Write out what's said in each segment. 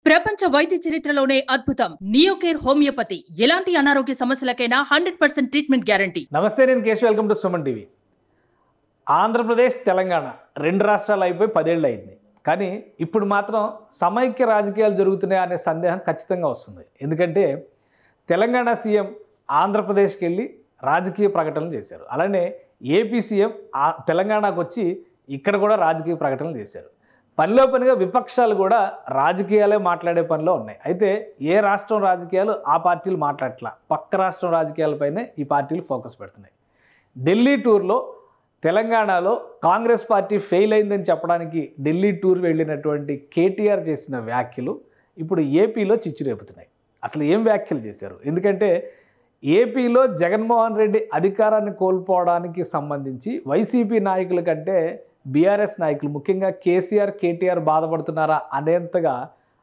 ప్రపంచ వైద్య చరిత్రలోనే అద్భుతం నియోకేర్ హోమియోపతి ఎలాంటి అనారోగ్య సమస్యలకైనా 100% ట్రీట్మెంట్ గ్యారంటీ. నమస్తే, నేను Keshav. Welcome to Suman TV. Andhra Pradesh, Telangana రెండు రాష్ట్రాలు అయిపోయి 10 ఏళ్ళు అయింది. కానీ ఇప్పుడు మాత్రం సమైక్య రాజకీయాలు జరుగుతున్నాయి అనే సందేహం ఖచ్చితంగా వస్తుంది. ఎందుకంటే తెలంగాణ సీఎం ఆంధ్రప్రదేశ్కి వెళ్ళి రాజకీయ ప్రకటనలు చేశారు. అలానే ఏపీ సీఎం తెలంగాణకు వచ్చి ఇక్కడ కూడా రాజకీయ ప్రకటనలు చేశారు. పనిలో పనిగా విపక్షాలు కూడా రాజకీయాలే మాట్లాడే పనిలో ఉన్నాయి. అయితే ఏ రాష్ట్రం రాజకీయాలు ఆ పార్టీలు మాట్లాడట్లా, పక్క రాష్ట్రం రాజకీయాలపైనే ఈ పార్టీలు ఫోకస్ పెడుతున్నాయి. ఢిల్లీ టూర్లో తెలంగాణలో కాంగ్రెస్ పార్టీ ఫెయిల్ అయిందని చెప్పడానికి ఢిల్లీ టూర్ వెళ్ళినటువంటి కేటీఆర్ చేసిన వ్యాఖ్యలు ఇప్పుడు ఏపీలో చిచ్చు రేపుతున్నాయి. అసలు ఏం వ్యాఖ్యలు చేశారు? ఎందుకంటే ఏపీలో జగన్మోహన్ రెడ్డి అధికారాన్ని కోల్పోవడానికి సంబంధించి వైసీపీ నాయకుల కంటే బీఆర్ఎస్ నాయకులు, ముఖ్యంగా కేసీఆర్, కేటీఆర్ బాధపడుతున్నారా అనేంతగా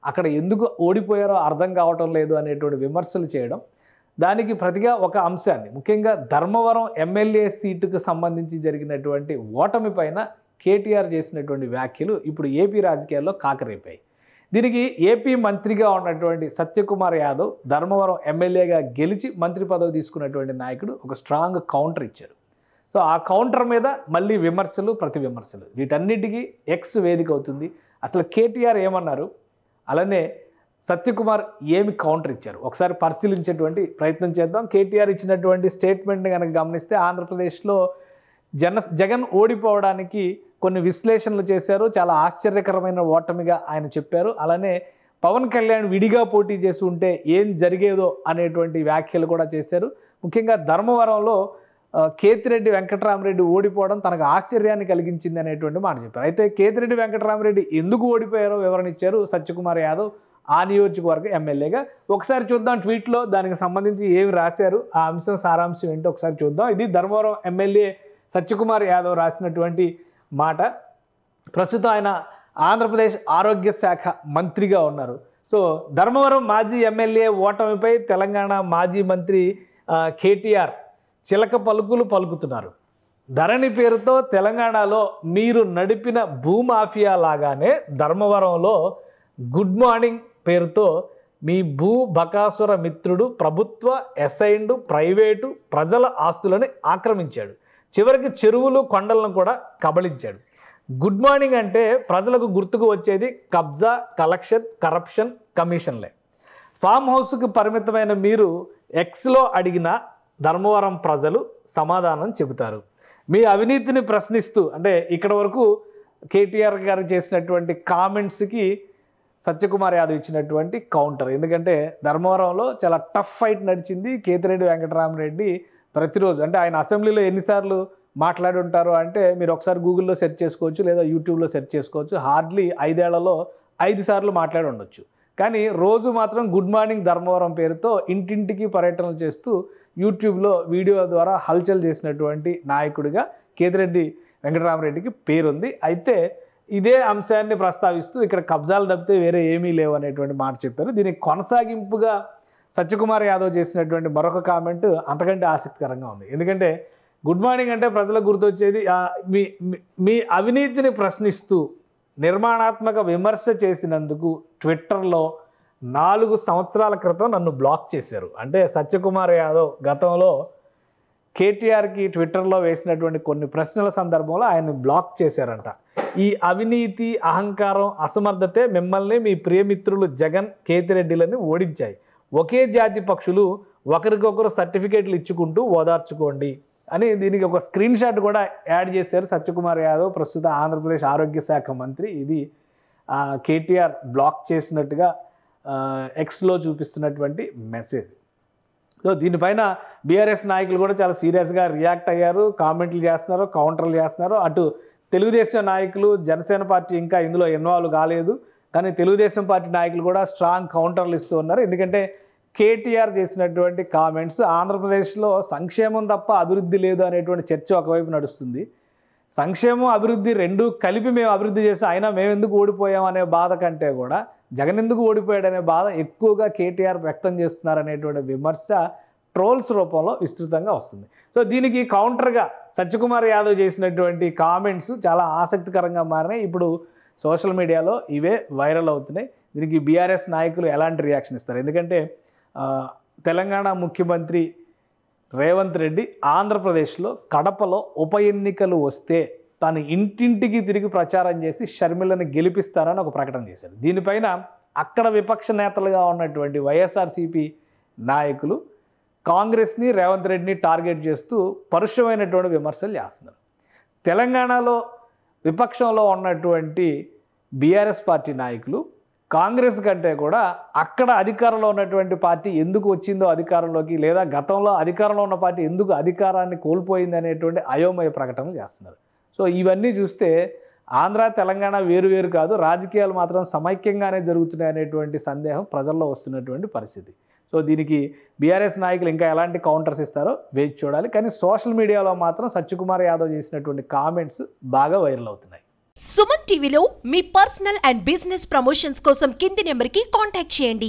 అక్కడ ఎందుకు ఓడిపోయారో అర్థం కావటం లేదు అనేటువంటి విమర్శలు చేయడం, దానికి ప్రతిగా ఒక అంశాన్ని, ముఖ్యంగా ధర్మవరం ఎమ్మెల్యే సీటుకు సంబంధించి జరిగినటువంటి ఓటమి పైన కేటీఆర్ చేసినటువంటి వ్యాఖ్యలు ఇప్పుడు ఏపీ రాజకీయాల్లో కాకరేపాయి. దీనికి ఏపీ మంత్రిగా ఉన్నటువంటి సత్యకుమార్ యాదవ్, ధర్మవరం ఎమ్మెల్యేగా గెలిచి మంత్రి పదవి తీసుకున్నటువంటి నాయకుడు ఒక స్ట్రాంగ్ కౌంటర్ ఇచ్చారు. సో ఆ కౌంటర్ మీద మళ్ళీ విమర్శలు, ప్రతి విమర్శలు, వీటన్నిటికీ ఎక్స్ వేదిక అవుతుంది. అసలు కేటీఆర్ ఏమన్నారు, అలానే సత్యకుమార్ ఏమి కౌంటర్ ఇచ్చారు, ఒకసారి పరిశీలించేటువంటి ప్రయత్నం చేద్దాం. కేటీఆర్ ఇచ్చినటువంటి స్టేట్మెంట్ని కనుక గమనిస్తే ఆంధ్రప్రదేశ్లో జగన్ ఓడిపోవడానికి కొన్ని విశ్లేషణలు చేశారు. చాలా ఆశ్చర్యకరమైన ఓటమిగా ఆయన చెప్పారు. అలానే పవన్ కళ్యాణ్ విడిగా పోటీ చేసి ఉంటే ఏం జరిగేదో అనేటువంటి వ్యాఖ్యలు కూడా చేశారు. ముఖ్యంగా ధర్మవరంలో కేతిరెడ్డి వెంకటరామరెడ్డి ఓడిపోవడం తనకు ఆశ్చర్యాన్ని కలిగించింది అనేటువంటి మాట చెప్పారు. అయితే కేతిరెడ్డి వెంకటరామరెడ్డి ఎందుకు ఓడిపోయారో వివరణ ఇచ్చారు సత్యకుమార్ యాదవ్ ఆ నియోజకవర్గ ఎమ్మెల్యేగా. ఒకసారి చూద్దాం ట్వీట్లో దానికి సంబంధించి ఏమి రాశారు, ఆ అంశం సారాంశం ఏంటో ఒకసారి చూద్దాం. ఇది ధర్మవరం ఎమ్మెల్యే సత్యకుమార్ యాదవ్ రాసినటువంటి మాట. ప్రస్తుతం ఆయన ఆంధ్రప్రదేశ్ ఆరోగ్య శాఖ మంత్రిగా ఉన్నారు. సో ధర్మవరం మాజీ ఎమ్మెల్యే ఓటమిపై తెలంగాణ మాజీ మంత్రి కేటీఆర్ చిలక పలుకులు పలుకుతున్నారు. ధరణి పేరుతో తెలంగాణలో మీరు నడిపిన భూమాఫియా లాగానే ధర్మవరంలో గుడ్ మార్నింగ్ పేరుతో మీ భూ బకాసుర మిత్రుడు ప్రభుత్వ, అసైన్డ్, ప్రైవేటు, ప్రజల ఆస్తులను ఆక్రమించాడు. చివరికి చెరువులు, కొండలను కూడా కబళించాడు. గుడ్ మార్నింగ్ అంటే ప్రజలకు గుర్తుకు వచ్చేది కబ్జా, కలెక్షన్, కరప్షన్, కమిషన్లే. ఫామ్ హౌస్కి పరిమితమైన మీరు ఎక్స్లో అడిగిన ధర్మవరం ప్రజలు సమాధానం చెబుతారు. మీ అవినీతిని ప్రశ్నిస్తూ, అంటే ఇక్కడ వరకు కేటీఆర్ గారు చేసినటువంటి కామెంట్స్కి సత్యకుమార్ యాదవ్ ఇచ్చినటువంటి కౌంటర్. ఎందుకంటే ధర్మవరంలో చాలా టఫ్ ఫైట్ నడిచింది. కేతిరెడ్డి వెంకటరామరెడ్డి ప్రతిరోజు, అంటే ఆయన అసెంబ్లీలో ఎన్నిసార్లు మాట్లాడి ఉంటారు అంటే మీరు ఒకసారి గూగుల్లో సెర్చ్ చేసుకోవచ్చు, లేదా యూట్యూబ్లో సెర్చ్ చేసుకోవచ్చు. హార్డ్లీ 5 ఏళ్లలో 5 సార్లు మాట్లాడి ఉండొచ్చు. కానీ రోజు మాత్రం గుడ్ మార్నింగ్ ధర్మవరం పేరుతో ఇంటింటికి పర్యటనలు చేస్తూ యూట్యూబ్లో వీడియో ద్వారా హల్చల్ చేసినటువంటి నాయకుడిగా కేతిరెడ్డి వెంకటరామరెడ్డికి పేరుంది. అయితే ఇదే అంశాన్ని ప్రస్తావిస్తూ ఇక్కడ కబ్జాలు తప్పితే వేరే ఏమీ లేవు అనేటువంటి మాట చెప్పారు. దీనికి కొనసాగింపుగా సత్యకుమార్ యాదవ్ చేసినటువంటి మరొక కామెంట్ అంతకంటే ఆసక్తికరంగా ఉంది. ఎందుకంటే గుడ్ మార్నింగ్ అంటే ప్రజలకు గుర్తొచ్చేది మీ అవినీతిని ప్రశ్నిస్తూ నిర్మాణాత్మక విమర్శ చేసినందుకు ట్విట్టర్లో 4 సంవత్సరాల క్రితం నన్ను బ్లాక్ చేశారు. అంటే సత్యకుమార్ యాదవ్ గతంలో కేటీఆర్కి ట్విట్టర్లో వేసినటువంటి కొన్ని ప్రశ్నల సందర్భంలో ఆయన్ని బ్లాక్ చేశారంట. ఈ అవినీతి, అహంకారం, అసమర్థతే మిమ్మల్ని మీ ప్రియమిత్రులు జగన్, కేతిరెడ్డిలని ఓడించాయి. ఒకే జాతి పక్షులు ఒకరికొకరు సర్టిఫికేట్లు ఇచ్చుకుంటూ ఓదార్చుకోండి అని దీనికి ఒక స్క్రీన్ షాట్ కూడా యాడ్ చేశారు సత్యకుమార్ యాదవ్, ప్రస్తుత ఆంధ్రప్రదేశ్ ఆరోగ్య శాఖ మంత్రి. ఇది కేటీఆర్ బ్లాక్ చేసినట్టుగా ఎక్స్లో చూపిస్తున్నటువంటి మెసేజ్. సో దీనిపైన బీఆర్ఎస్ నాయకులు కూడా చాలా సీరియస్గా రియాక్ట్ అయ్యారు, కామెంట్లు చేస్తున్నారు, కౌంటర్లు చేస్తున్నారు. అటు తెలుగుదేశం నాయకులు, జనసేన పార్టీ ఇంకా ఇందులో ఇన్వాల్వ్ కాలేదు, కానీ తెలుగుదేశం పార్టీ నాయకులు కూడా స్ట్రాంగ్ కౌంటర్లు ఇస్తూ ఉన్నారు. ఎందుకంటే కేటీఆర్ చేసినటువంటి కామెంట్స్ ఆంధ్రప్రదేశ్లో సంక్షేమం తప్ప అభివృద్ధి లేదు అనేటువంటి చర్చ ఒకవైపు నడుస్తుంది. సంక్షేమం, అభివృద్ధి రెండూ కలిపి మేము అభివృద్ధి చేసి అయినా మేము ఎందుకు ఓడిపోయాం అనే బాధ కంటే కూడా జగన్ ఎందుకు ఓడిపోయాడనే బాధ ఎక్కువగా కేటీఆర్ వ్యక్తం చేస్తున్నారనేటువంటి విమర్శ ట్రోల్స్ రూపంలో విస్తృతంగా వస్తుంది. సో దీనికి కౌంటర్గా సత్యకుమార్ యాదవ్ చేసినటువంటి కామెంట్స్ చాలా ఆసక్తికరంగా మారినాయి. ఇప్పుడు సోషల్ మీడియాలో ఇవే వైరల్ అవుతున్నాయి. దీనికి బీఆర్ఎస్ నాయకులు ఎలాంటి రియాక్షన్ ఇస్తారు? ఎందుకంటే తెలంగాణ ముఖ్యమంత్రి రేవంత్ రెడ్డి ఆంధ్రప్రదేశ్లో కడపలో ఉప ఎన్నికలు వస్తే తాను ఇంటింటికి తిరిగి ప్రచారం చేసి షర్మిలను గెలిపిస్తారని ఒక ప్రకటన చేశారు. దీనిపైన అక్కడ విపక్ష నేతలుగా ఉన్నటువంటి వైఎస్ఆర్సీపీ నాయకులు కాంగ్రెస్ని రేవంత్ రెడ్డిని టార్గెట్ చేస్తూ పరుషమైనటువంటి విమర్శలు చేస్తున్నారు. తెలంగాణలో విపక్షంలో ఉన్నటువంటి బీఆర్ఎస్ పార్టీ నాయకులు కాంగ్రెస్ కంటే కూడా అక్కడ అధికారంలో ఉన్నటువంటి పార్టీ ఎందుకు వచ్చిందో అధికారంలోకి, లేదా గతంలో అధికారంలో ఉన్న పార్టీ ఎందుకు అధికారాన్ని కోల్పోయింది అనేటువంటి అయోమయ ప్రకటనలు చేస్తున్నారు. సో ఇవన్నీ చూస్తే ఆంధ్ర తెలంగాణ వేరు కాదు, రాజకీయాలు మాత్రం సమైక్యంగానే జరుగుతున్నాయి అనేటువంటి సందేహం ప్రజల్లో వస్తున్నటువంటి పరిస్థితి. సో దీనికి బీఆర్ఎస్ నాయకులు ఇంకా ఎలాంటి కౌంటర్స్ ఇస్తారో వేచి చూడాలి. కానీ సోషల్ మీడియాలో మాత్రం సత్యకుమార్ యాదవ్ చేసినటువంటి కామెంట్స్ బాగా వైరల్ అవుతున్నాయి. సుమన్ టీవీలో మీ పర్సనల్ అండ్ బిజినెస్ ప్రమోషన్స్ కోసం కింది నెంబర్కి కాంటాక్ట్ చేయండి.